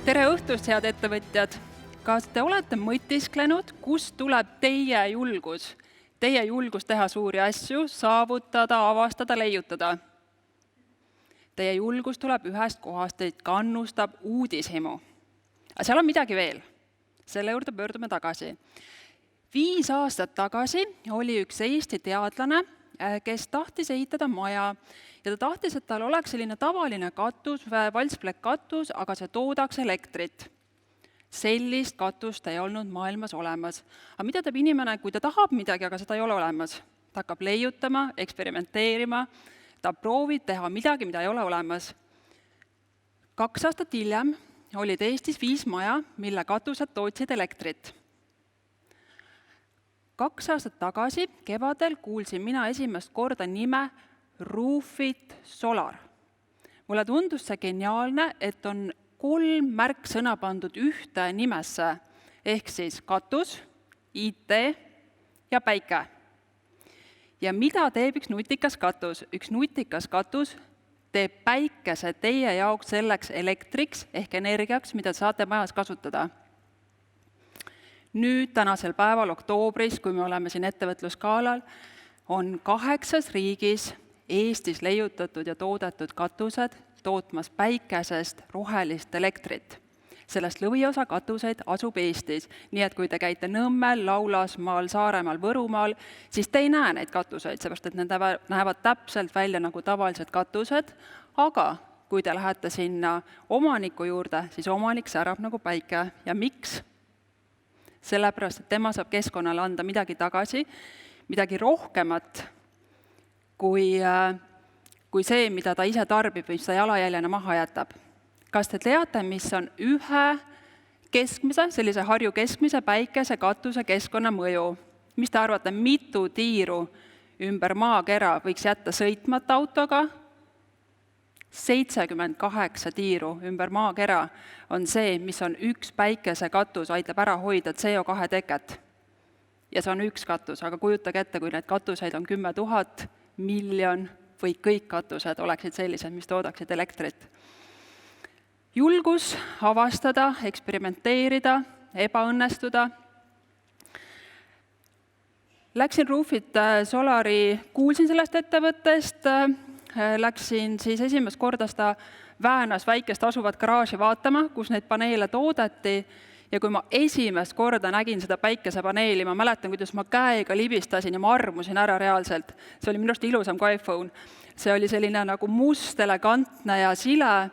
Tere õhtust, head ettevõtjad! Kas te olete mõtisklenud, kust tuleb teie julgus? Teie julgus teha suuri asju, saavutada, avastada, leiutada. Teie julgus tuleb ühest kohast, teid kannustab uudishimu. Aga seal on midagi veel. Selle juurde pöördume tagasi. 5 aastat tagasi oli üks Eesti teadlane, kes tahtis ehitada maja ja ta tahtis, et tal oleks selline tavaline katus, valsplekk katus, aga see toodaks elektrit. Sellist katust ei olnud maailmas olemas. Aga mida teeb inimene, kui ta tahab midagi, aga seda ei ole olemas? Ta hakkab leiutama, eksperimenteerima, ta proovib teha midagi, mida ei ole olemas. 2 aastat hiljem olid Eestis 5 maja, mille katused tootsid elektrit. 2 aastat tagasi, kevadel, kuulsin mina esimest korda nime Roofit Solar. Mulle tundus see geniaalne, et on 3 märksõna pandud ühte nimesse, ehk siis katus, IT ja päike. Ja mida teeb üks nutikas katus? Üks nutikas katus teeb päikese teie jaoks selleks elektriks ehk energiaks, mida saate majas kasutada. Nüüd tänasel päeval, oktoobris, kui me oleme siin ettevõtluskaalal, on 8 riigis Eestis leiutatud ja toodetud katused tootmas päikesest rohelist elektrit. Sellest lõviosa katuseid asub Eestis, nii et kui te käite Nõmmel, Laulasmaal, Saaremaal, Võrumaal, siis te ei näe neid katuseid, seepärast et need näevad täpselt välja nagu tavalised katused, aga kui te lähete sinna omaniku juurde, siis omanik särab nagu päike. Ja miks? Sellepärast, et tema saab keskkonnale anda midagi tagasi, midagi rohkemat kui see, mida ta ise tarbib või mis ta jalajäljena maha jätab. Kas te teate, mis on ühe keskmise, sellise Harju keskmise päikese katuse keskkonna mõju? Mis te arvate, mitu tiiru ümber maakera võiks jätta sõitmata autoga? 78 tiiru ümber maakera on see, mis on üks päikese katus, aitab ära hoida CO2 teket. Ja see on üks katus, aga kujutage ette, kui need katuseid on 10 000, miljon või kõik katused oleksid sellised, mis toodaksid elektrit. Julgus avastada, eksperimenteerida, ebaõnnestuda. Läksin Roofit Solari, kuulsin sellest ettevõttest, läksin siis esimest korda seda Väänas väikest asuvat garaaži vaatama, kus neid paneele toodeti. Ja kui ma esimest korda nägin seda päikesepaneeli, ma mäletan, kuidas ma käega libistasin ja ma armusin ära reaalselt. See oli minust ilusam kui iPhone. See oli selline nagu must, elegantne ja sile.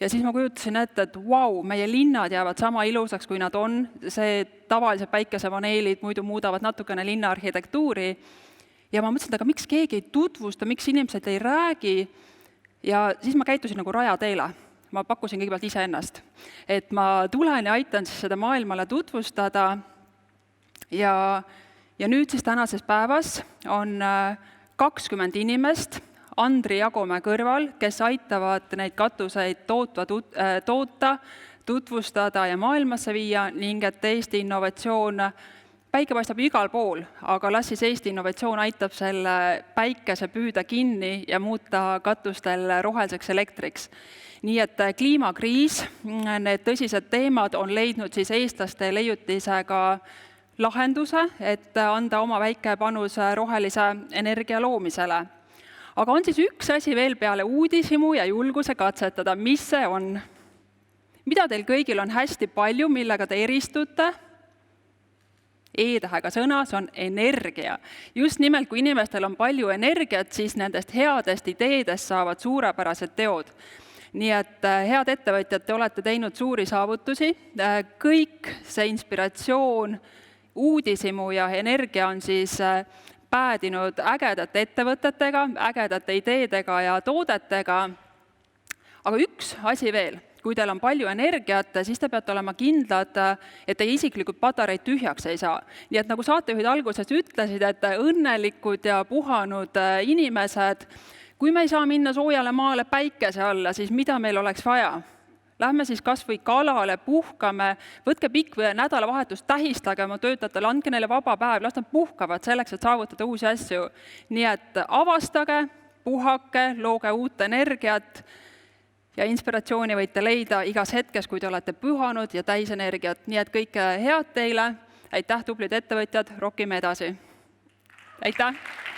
Ja siis ma kujutasin ette, et vau, meie linnad jäävad sama ilusaks, kui nad on. See tavalised päikesepaneelid muidu muudavad natukene linna arhitektuuri. Ja ma mõtlesin, aga miks keegi ei tutvusta, miks inimesed ei räägi. Ja siis ma käitusin nagu rajateele. Ma pakkusin kõigepealt iseennast. Et ma tulen ja aitan siis seda maailmale tutvustada. Ja nüüd siis tänases päevas on 20 inimest Andri Jagomäe kõrval, kes aitavad neid katuseid toota, tutvustada ja maailmasse viia ning et Eesti innovatsioon päike paistab igal pool, aga las siis Eesti innovatsioon aitab selle päikese püüda kinni ja muuta katustel roheliseks elektriks. Nii et kliimakriis, need tõsised teemad on leidnud siis eestlaste leiutisega lahenduse, et anda oma väike panus rohelise energia loomisele. Aga on siis üks asi veel peale uudishimu ja julguse katsetada, mis see on? Mida teil kõigil on hästi palju, millega te eristute? E-tähega sõna, see on energia. Just nimelt, kui inimestel on palju energiat, siis nendest headest ideedest saavad suurepärased teod. Nii et head ettevõtjad, te olete teinud suuri saavutusi. Kõik see inspiratsioon, uudishimu ja energia on siis päädinud ägedate ettevõtetega, ägedate ideedega ja toodetega. Aga üks asi veel. Kui teil on palju energiat, siis te peate olema kindlad, et teie isiklikud patareid tühjaks ei saa. Nii et nagu saatejuhid alguses ütlesid, et õnnelikud ja puhanud inimesed, kui me ei saa minna soojale maale päikese alla, siis mida meil oleks vaja? Lähme siis kas või kalale, puhkame, võtke pikk või nädalavahetust, tähistage oma töötajatele, andke neile vaba päev, las nad puhkavad selleks, et saavutada uusi asju. Nii et avastage, puhake, looge uut energiat ja inspiratsiooni võite leida igas hetkes, kui te olete pühanud ja täis energiat. Nii et kõike head teile, aitäh, tublid ettevõtjad, rokkime edasi! Aitäh!